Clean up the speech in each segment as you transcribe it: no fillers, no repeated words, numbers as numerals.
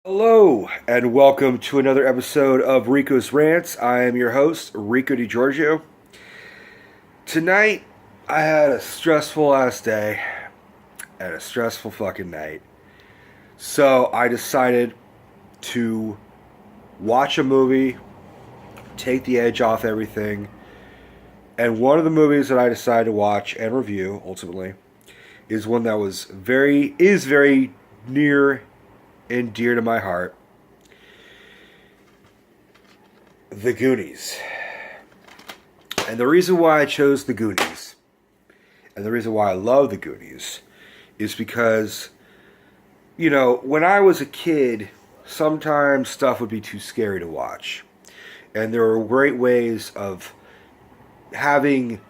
Hello, and welcome to another episode of Rico'S Rants. I am your host, Rico DiGiorgio. Tonight, I had a stressful ass day and a stressful fucking night. So, I decided to watch a movie, take the edge off everything. And one of the movies that I decided to watch and review, ultimately, is one that is very near and dear to my heart. The Goonies. And the reason why I chose The Goonies, and the reason why I love The Goonies, is because, when I was a kid, sometimes stuff would be too scary to watch. And there were great ways of having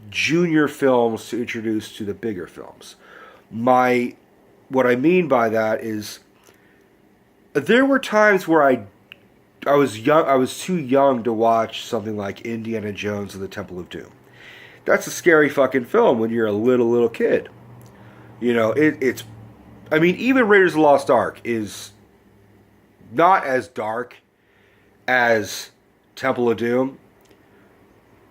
junior films to introduce to the bigger films. What I mean by that is there were times where I was young. I was too young to watch something like Indiana Jones and the Temple of Doom. That's a scary fucking film when you're a little kid. It's. I mean, even Raiders of the Lost Ark is not as dark as Temple of Doom,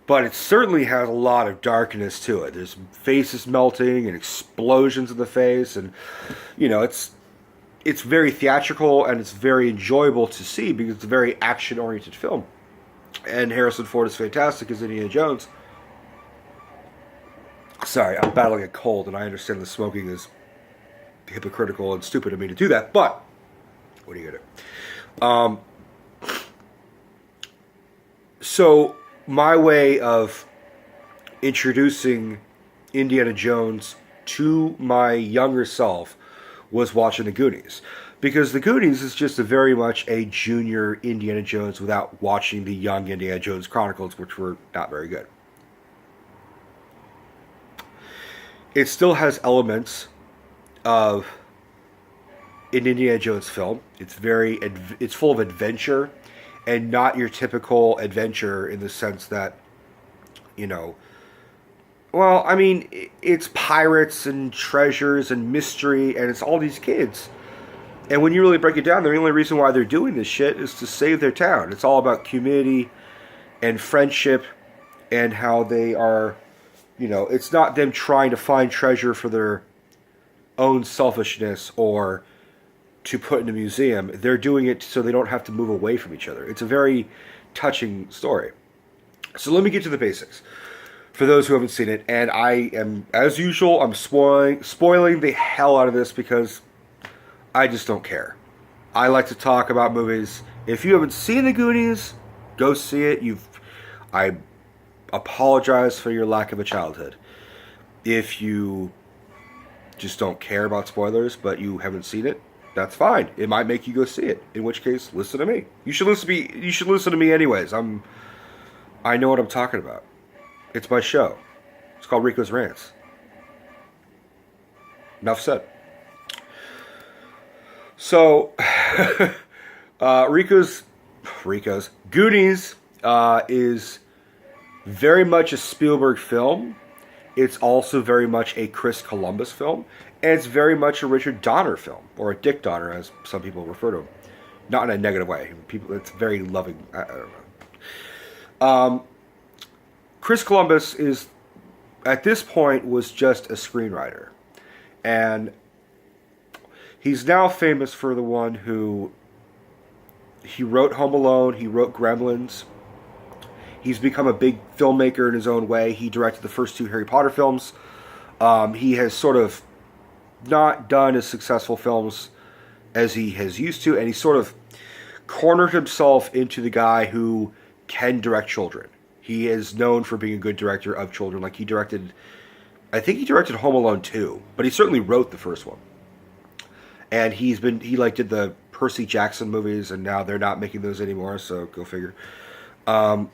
but it certainly has a lot of darkness to it. There's faces melting and explosions in the face, and it's very theatrical and it's very enjoyable to see because it's a very action-oriented film. And Harrison Ford is fantastic as Indiana Jones. Sorry, I'm battling a cold, and I understand that smoking is hypocritical and stupid of me to do that, but what are you gonna do? So my way of introducing Indiana Jones to my younger self was watching The Goonies. Because The Goonies is just very much a junior Indiana Jones without watching the young Indiana Jones Chronicles, which were not very good. It still has elements of an Indiana Jones film. It's full of adventure, and not your typical adventure in the sense that, it's pirates and treasures and mystery, and it's all these kids. And when you really break it down, the only reason why they're doing this shit is to save their town. It's all about community and friendship and how they are, it's not them trying to find treasure for their own selfishness or to put in a museum. They're doing it so they don't have to move away from each other. It's a very touching story. So let me get to the basics for those who haven't seen it. And I am, as usual, I'm spoiling the hell out of this because I just don't care. I like to talk about movies. If you haven't seen The Goonies, go see it. I apologize for your lack of a childhood. If you just don't care about spoilers, but you haven't seen it, that's fine. It might make you go see it. In which case, listen to me. You should listen to me. You should listen to me anyways. I know what I'm talking about. It's my show. It's called Rico'S Rants. Enough said. So, Rico's Goonies is very much a Spielberg film. It's also very much a Chris Columbus film. And it's very much a Richard Donner film, or a Dick Donner, as some people refer to him. Not in a negative way. It's very loving. I don't know. Chris Columbus at this point, was just a screenwriter. And he's now famous for the one who... He wrote Home Alone, he wrote Gremlins. He's become a big filmmaker in his own way. He directed the first two Harry Potter films. He has sort of not done as successful films as he has used to, and he sort of cornered himself into the guy who can direct children. He is known for being a good director of children. Like I think he directed Home Alone 2, but he certainly wrote the first one. And he did the Percy Jackson movies, and now they're not making those anymore, so go figure. It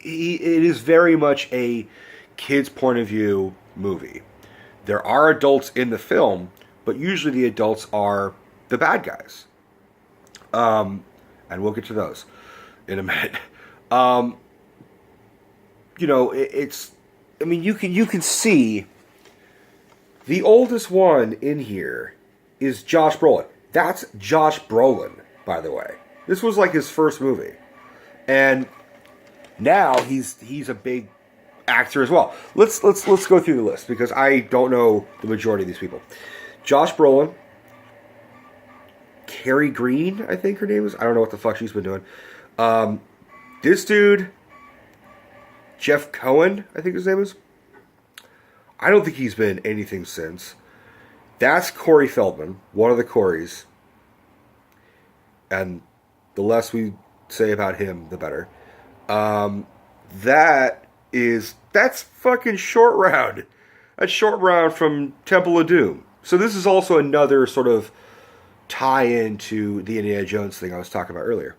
is very much a kid's point of view movie. There are adults in the film, but usually the adults are the bad guys. And we'll get to those in a minute. You can see the oldest one in here is Josh Brolin. That's Josh Brolin, by the way. This was like his first movie. And now he's a big actor as well. Let's go through the list because I don't know the majority of these people. Josh Brolin, Carrie Green, I think her name is. I don't know what the fuck she's been doing. This dude, Jeff Cohen, I think his name is. I don't think he's been anything since. That's Corey Feldman, one of the Coreys. And the less we say about him, the better. That's fucking Short Round. That's Short Round from Temple of Doom. So this is also another sort of tie-in to the Indiana Jones thing I was talking about earlier.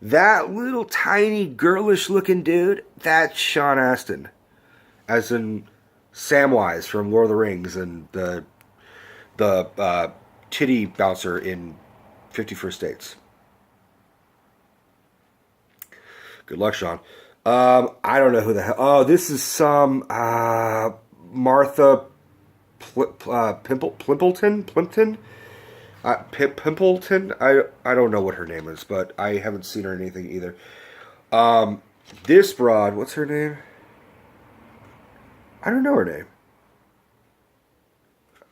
That little tiny girlish looking dude, that's Sean Astin. As in Samwise from Lord of the Rings and the titty bouncer in 51st Dates. Good luck, Sean. I don't know who the hell. Oh, this is some Martha Plimpleton. Pimpleton. I don't know what her name is, but I haven't seen her in anything either. This broad, what's her name? I don't know her name.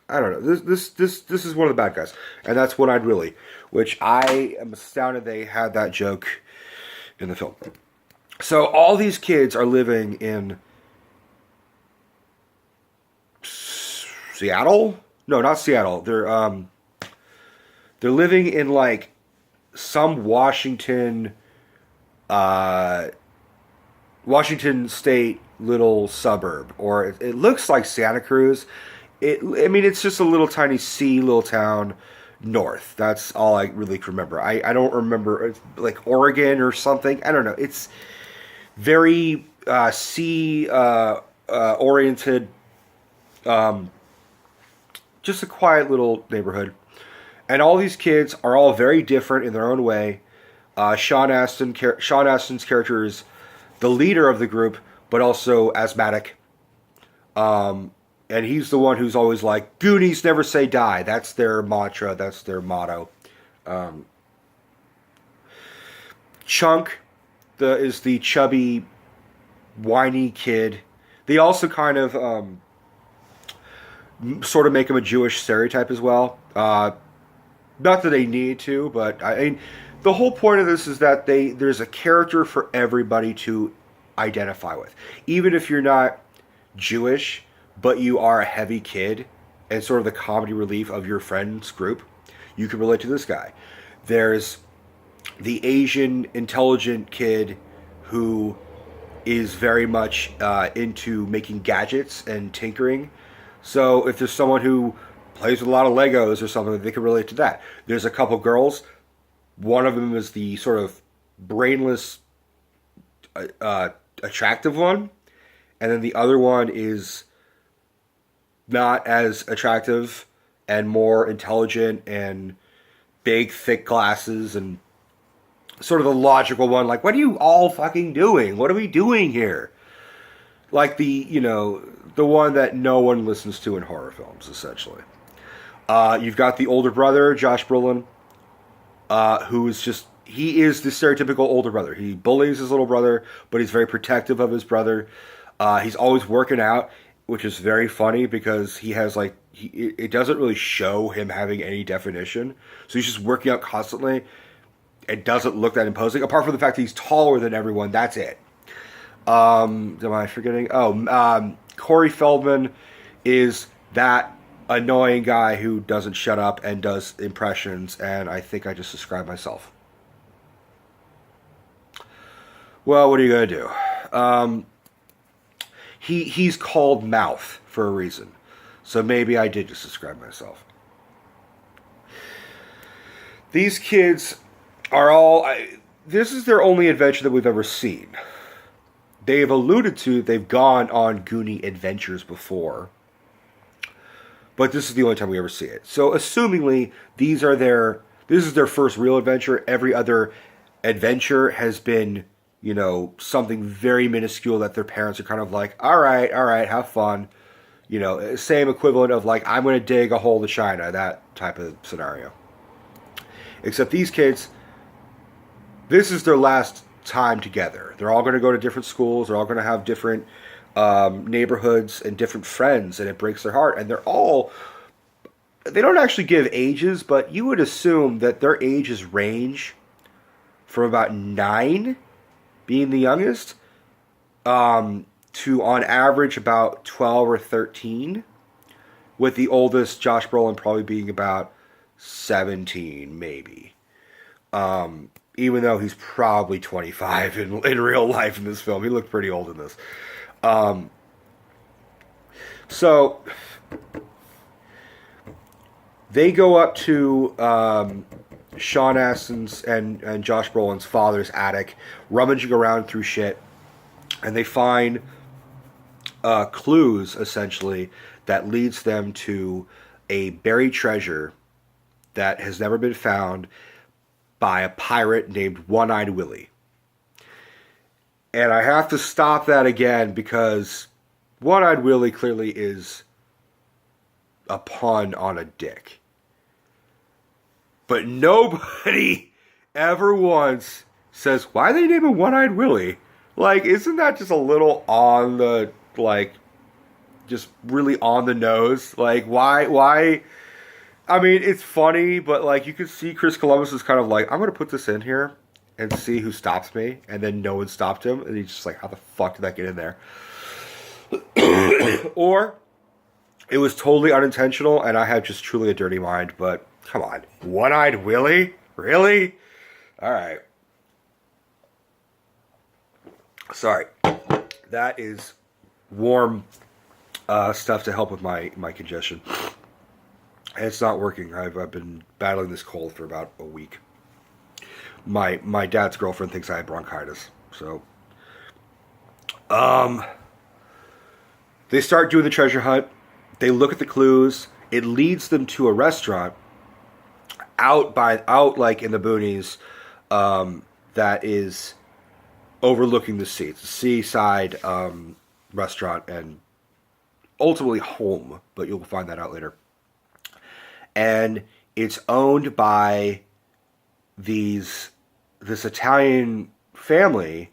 I don't know. This is one of the bad guys, and that's One Eyed Willie, which I am astounded they had that joke in the film. So all these kids are living in Seattle? No, not Seattle. They're living in like some Washington State little suburb, or it looks like Santa Cruz. It's just a little tiny little town north. That's all I really can remember. I don't remember, it's like Oregon or something. I don't know. It's very sea oriented. Just a quiet little neighborhood. And all these kids are all very different in their own way. Sean Astin's character is the leader of the group, but also asthmatic. And he's the one who's always like, Goonies never say die. That's their mantra. That's their motto. Chunk is the chubby, whiny kid. They also kind of sort of make him a Jewish stereotype as well. Not that they need to, but the whole point of this is that there's a character for everybody to identify with. Even if you're not Jewish, but you are a heavy kid and sort of the comedy relief of your friend's group, you can relate to this guy. There's the Asian intelligent kid who is very much into making gadgets and tinkering. So if there's someone who plays with a lot of Legos or something, they can relate to that. There's a couple girls. One of them is the sort of brainless, attractive one. And then the other one is not as attractive and more intelligent and big, thick glasses and sort of the logical one. Like, what are you all fucking doing? What are we doing here? Like the one that no one listens to in horror films, essentially. You've got the older brother, Josh Brolin, who is just, he is the stereotypical older brother. He bullies his little brother, but he's very protective of his brother. He's always working out, which is very funny because he has like, it doesn't really show him having any definition. So he's just working out constantly. It doesn't look that imposing, apart from the fact that he's taller than everyone. That's it. Am I forgetting? Corey Feldman is that annoying guy who doesn't shut up and does impressions, and I think I just described myself. Well, what are you going to do? He's called Mouth for a reason. So maybe I did just describe myself. These kids are all... this is their only adventure that we've ever seen. They've alluded to they've gone on Goonie adventures before. But this is the only time we ever see it. So assumingly, this is their first real adventure. Every other adventure has been, something very minuscule that their parents are kind of like, all right, have fun. You know, same equivalent of like, I'm going to dig a hole to China, that type of scenario. Except these kids, this is their last time together. They're all going to go to different schools. They're all going to have different neighborhoods and different friends, and it breaks their heart. And they don't actually give ages, but you would assume that their ages range from about 9, being the youngest, to on average about 12 or 13, with the oldest, Josh Brolin, probably being about 17, maybe. Even though he's probably 25 in real life in this film. He looked pretty old in this. So they go up to Sean Astin's and Josh Brolin's father's attic, rummaging around through shit, and they find clues, essentially, that leads them to a buried treasure that has never been found by a pirate named One-Eyed Willie. And I have to stop that again because One-Eyed Willie clearly is a pun on a dick. But nobody ever once says, why they name him One-Eyed Willie? Like, isn't that just a little on the, like, just really on the nose? Like, why? I mean, it's funny, but, like, you can see Chris Columbus is kind of like, I'm going to put this in here and see who stops me. And then no one stopped him. And he's just like, how the fuck did that get in there? Or it was totally unintentional and I have just truly a dirty mind. But come on. One-Eyed Willie? Really? All right. Sorry. That is warm stuff to help with my congestion. And it's not working. I've been battling this cold for about a week. My dad's girlfriend thinks I have bronchitis. So, they start doing the treasure hunt. They look at the clues. It leads them to a restaurant out like in the boonies, that is overlooking the sea. It's a seaside restaurant and ultimately home, but you'll find that out later. And it's owned by this Italian family.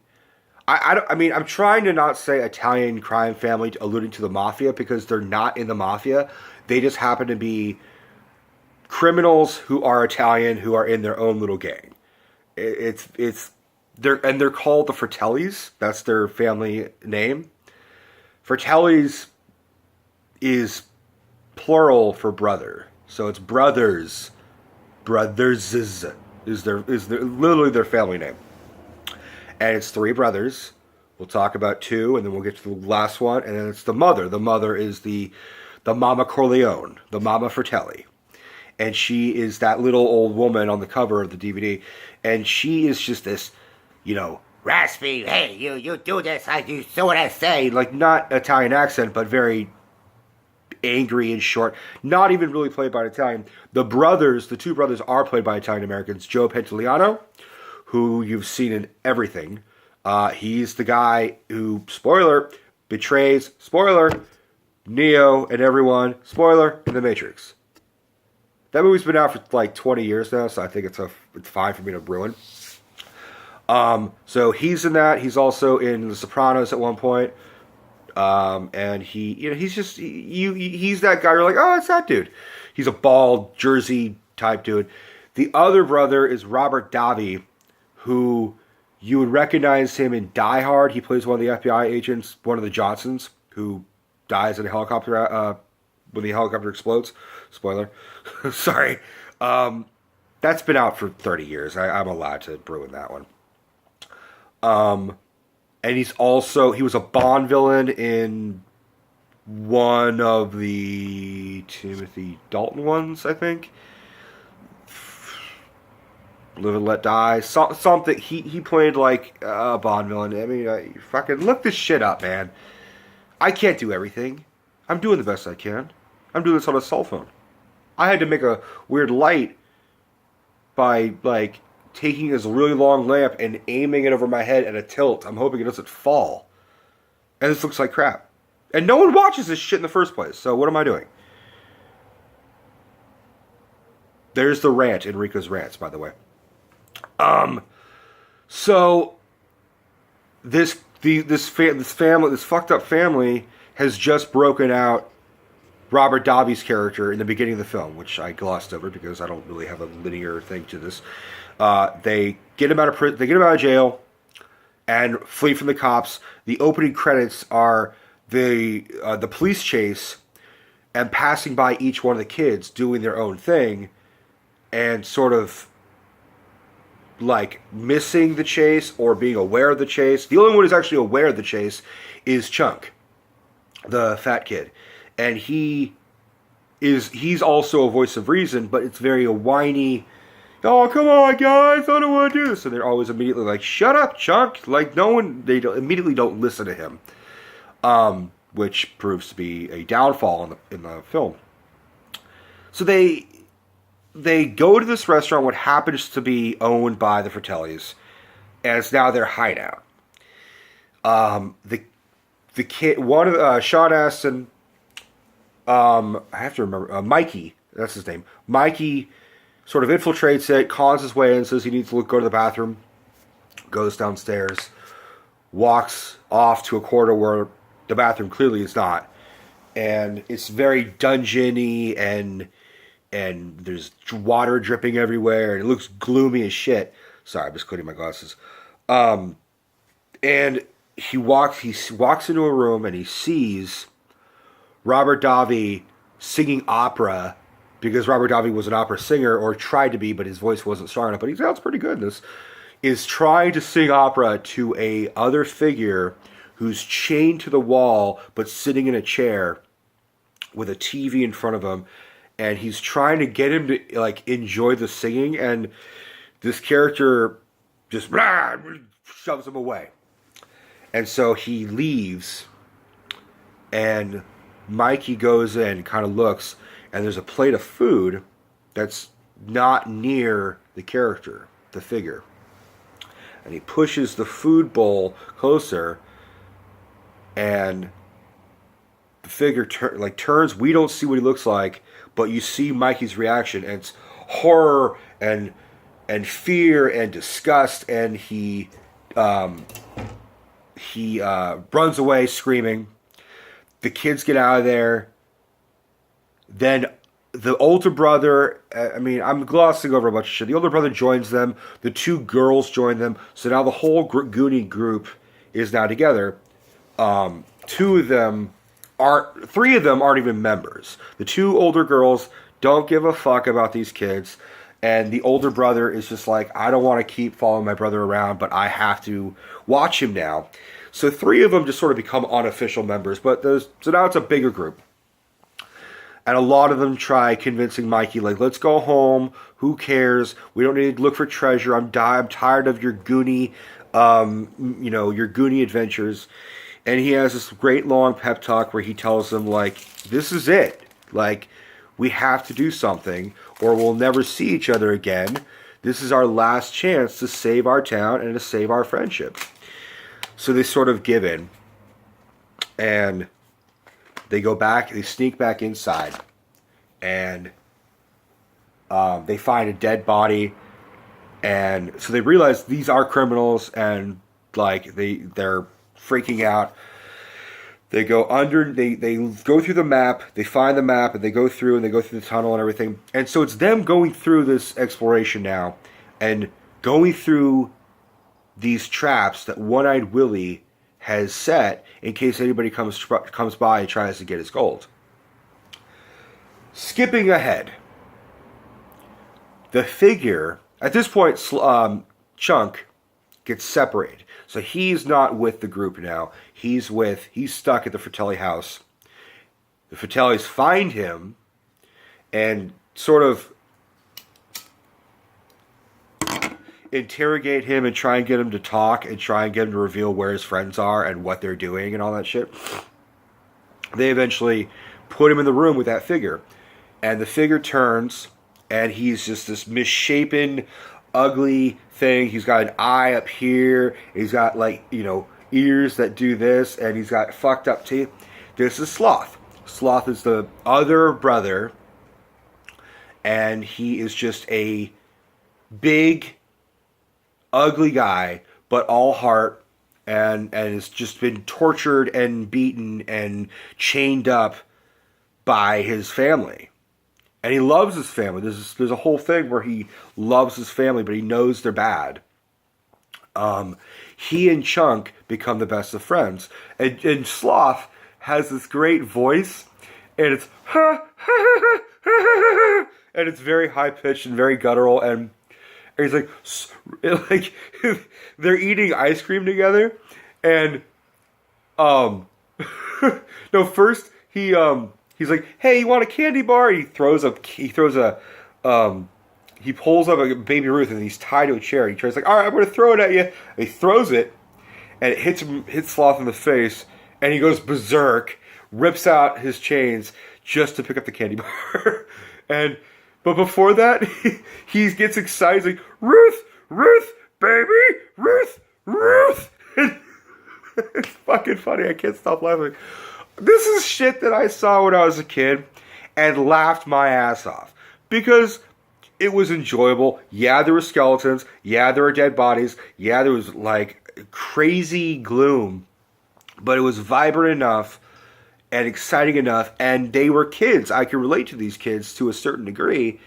I mean, I'm trying to not say Italian crime family, alluding to the mafia, because they're not in the mafia. They just happen to be criminals who are Italian, who are in their own little gang. They're called the Fratellis. That's their family name. Fratellis is plural for brother. So it's brothers. Brothers is literally their family name. And it's 3 brothers. We'll talk about 2, and then we'll get to the last one. And then it's the mother. The mother is the Mama Corleone, the Mama Fratelli. And she is that little old woman on the cover of the DVD. And she is just this, raspy, hey, you do this, I do so what I say. Like, not Italian accent, but very angry and short. Not even really played by an Italian. The 2 brothers are played by Italian Americans. Joe Pantoliano, who you've seen in everything. He's the guy who, spoiler, betrays, spoiler, Neo and everyone, spoiler, in The Matrix. That movie's been out for like 20 years now, so I think it's fine for me to ruin. So he's in that. He's also in The Sopranos at one point. And he's that guy. You're like, oh, it's that dude. He's a bald Jersey type dude. The other brother is Robert Davi, who you would recognize him in Die Hard. He plays one of the FBI agents, one of the Johnsons, who dies in a helicopter when the helicopter explodes. Spoiler. Sorry. That's been out for 30 years. I'm allowed to ruin that one. And he was a Bond villain in one of the Timothy Dalton ones, I think. Live and Let Die. Something. He played like a Bond villain. I mean, fucking look this shit up, man. I can't do everything. I'm doing the best I can. I'm doing this on a cell phone. I had to make a weird light by, like, taking this really long lamp and aiming it over my head at a tilt. I'm hoping it doesn't fall. And this looks like crap. And no one watches this shit in the first place, so what am I doing? There's the rant in Rico's Rants, by the way. So this family, this fucked up family, has just broken out Robert Davi's character in the beginning of the film, which I glossed over because I don't really have a linear thing to this. They get him out of prison. They get him out of jail and flee from the cops. The opening credits are the police chase and passing by each one of the kids doing their own thing and sort of like missing the chase or being aware of the chase. The only one who's actually aware of the chase is Chunk, the fat kid. And he's also a voice of reason, but it's very a whiny, oh, come on, guys, I don't want to do this. And they're always immediately like, shut up, Chunk. Like, immediately don't listen to him. Which proves to be a downfall in the film. So they go to this restaurant, what happens to be owned by the Fratellis, and it's now their hideout. The kid, one of Sean Astin, I have to remember, Mikey, that's his name. Mikey sort of infiltrates it, calls his way in, says he needs to go to the bathroom, goes downstairs, walks off to a corridor where the bathroom clearly is not, and it's very dungeony and there's water dripping everywhere, and it looks gloomy as shit. Sorry, I'm just cleaning my glasses. And he walks into a room and he sees Robert Davi singing opera, because Robert Davi was an opera singer, or tried to be, but his voice wasn't strong enough. But he sounds pretty good in this. Is trying to sing opera to a other figure who's chained to the wall, but sitting in a chair with a TV in front of him. And he's trying to get him to like enjoy the singing, and this character just shoves him away. And so he leaves, and Mikey goes in, kind of looks, and there's a plate of food that's not near the character, the figure. And he pushes the food bowl closer, and the figure turns. We don't see what he looks like, but you see Mikey's reaction, and it's horror and fear and disgust, and he runs away screaming. The kids get out of there. Then the older brother, I'm glossing over a bunch of shit. The older brother joins them. The two girls join them. So now the whole Goonie group is now together. Three of them aren't even members. The two older girls don't give a fuck about these kids. And the older brother is just like, I don't want to keep following my brother around, but I have to watch him now. So three of them just sort of become unofficial members. So now it's a bigger group. And a lot of them try convincing Mikey, like, let's go home. Who cares? We don't need to look for treasure. I'm tired of your Goonie, your Goonie adventures. And he has this great long pep talk where he tells them, like, this is it. Like, we have to do something or we'll never see each other again. This is our last chance to save our town and to save our friendship. So they sort of give in. And they sneak back inside. And they find a dead body. And so they realize these are criminals, and like they're freaking out. They go they go through the map, they find the map, and they go through the tunnel and everything. And so it's them going through this exploration now and going through these traps that One-Eyed Willie has set in case anybody comes by and tries to get his gold. Skipping ahead. The figure, at this point, Chunk gets separated. So he's not with the group now. He's stuck at the Fratelli house. The Fratellis find him and sort of interrogate him and try and get him to talk and try and get him to reveal where his friends are and what they're doing and all that shit. They eventually put him in the room with that figure. And the figure turns, and he's just this misshapen, ugly thing. He's got an eye up here. He's got, ears that do this, and he's got fucked up teeth. This is Sloth. Sloth is the other brother, and he is just a big, ugly guy, but all heart, and has just been tortured and beaten and chained up by his family. And he loves his family. There's a whole thing where he loves his family, but he knows they're bad. He and Chunk become the best of friends. And Sloth has this great voice, and it's and it's very high pitched and very guttural, and he's like they're eating ice cream together, and no, first he's like, hey, you want a candy bar? And he pulls up a Baby Ruth, and he's tied to a chair. And he tries like, all right, I'm going to throw it at you. And he throws it, and it hits Sloth in the face, and he goes berserk, rips out his chains just to pick up the candy bar. But before that, he gets excited. He's like, Ruth, baby, Ruth. It's fucking funny. I can't stop laughing. This is shit that I saw when I was a kid and laughed my ass off. Because it was enjoyable. Yeah, there were skeletons. Yeah, there were dead bodies. Yeah, there was like crazy gloom. But it was vibrant enough and exciting enough. And they were kids. I can relate to these kids to a certain degree.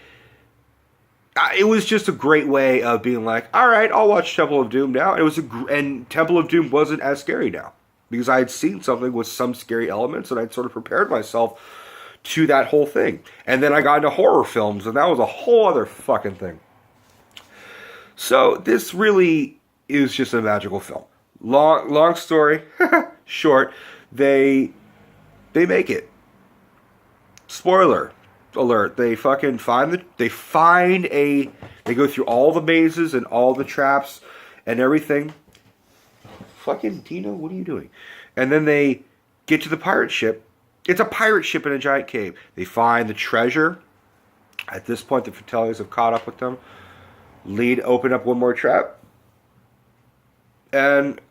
It was just a great way of being like, all right, I'll watch Temple of Doom now. And Temple of Doom wasn't as scary now. Because I had seen something with some scary elements, and I'd sort of prepared myself to that whole thing. And then I got into horror films, and that was a whole other fucking thing. So this really is just a magical film. Long story, short. They make it. Spoiler alert. They fucking they go through all the mazes and all the traps and everything. Fucking Dino, what are you doing? And then they get to the pirate ship. It's a pirate ship in a giant cave. They find the treasure. At this point, the Fratellis have caught up with them. Open up one more trap. And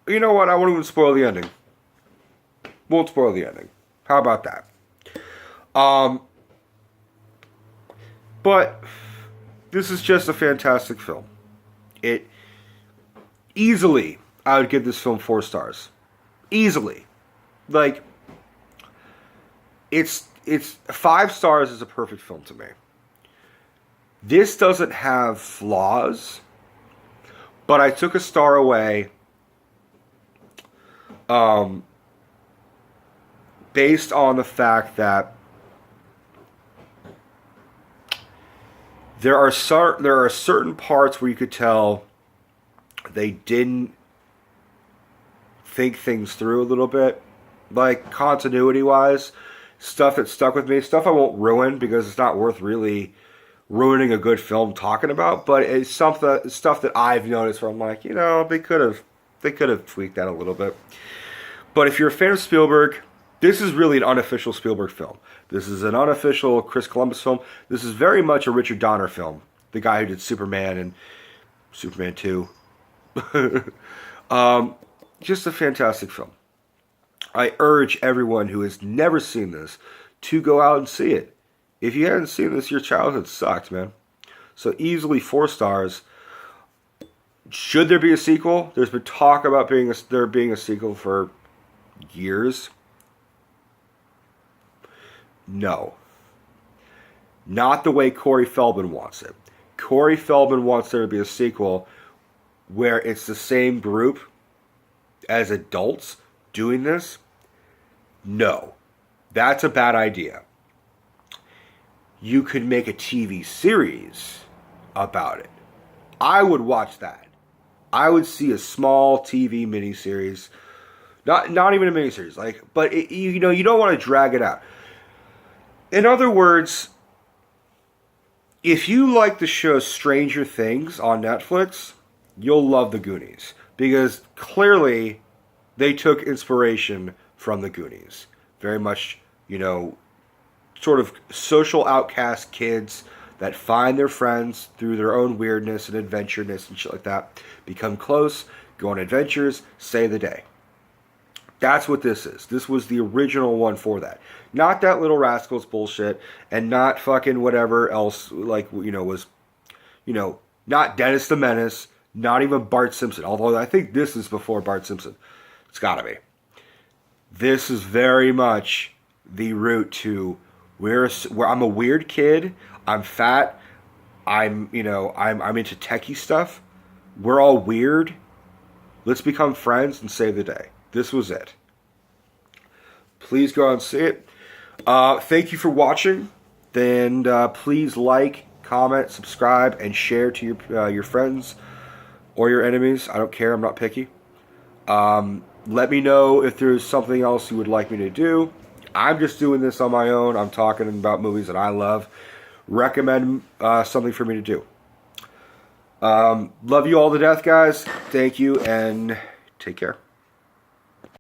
you know what? I won't even spoil the ending. Won't spoil the ending. How about that? But this is just a fantastic film. It easily, I would give this film 4 stars. Easily. Like, it's 5 stars is a perfect film to me. This doesn't have flaws, but I took a star away based on the fact that there are certain parts where you could tell they didn't think things through a little bit, like continuity-wise, stuff that stuck with me, stuff I won't ruin because it's not worth really ruining a good film talking about, but it's stuff that I've noticed where I'm like, you know, they could have tweaked that a little bit. But if you're a fan of Spielberg, this is really an unofficial Spielberg film. This is an unofficial Chris Columbus film. This is very much a Richard Donner film, the guy who did Superman and Superman 2. Just a fantastic film. I urge everyone who has never seen this to go out and see it. If you hadn't seen this, your childhood sucked, man. So easily 4 stars. Should there be a sequel? There's been talk about there being a sequel for years. No. Not the way Corey Feldman wants it. Corey Feldman wants there to be a sequel where it's the same group as adults doing this. No. That's a bad idea. You could make a TV series about it. I would watch that. I would see a small TV miniseries. Not even a miniseries. But you don't want to drag it out. In other words, if you like the show Stranger Things on Netflix, you'll love the Goonies. Because clearly they took inspiration from the Goonies. Very much, sort of social outcast kids that find their friends through their own weirdness and adventureness and shit like that. Become close, go on adventures, save the day. That's what this is. This was the original one for that. Not that Little Rascals bullshit, and not fucking whatever else, like, was, not Dennis the Menace, not even Bart Simpson. Although I think this is before Bart Simpson. It's gotta be. This is very much the route to where I'm a weird kid, I'm fat, I'm into techie stuff. We're all weird. Let's become friends and save the day. This was it. Please go out and see it. Thank you for watching. Then please like, comment, subscribe, and share to your friends or your enemies. I don't care. I'm not picky. Let me know if there's something else you would like me to do. I'm just doing this on my own. I'm talking about movies that I love. Recommend something for me to do. Love you all to death, guys. Thank you, and take care.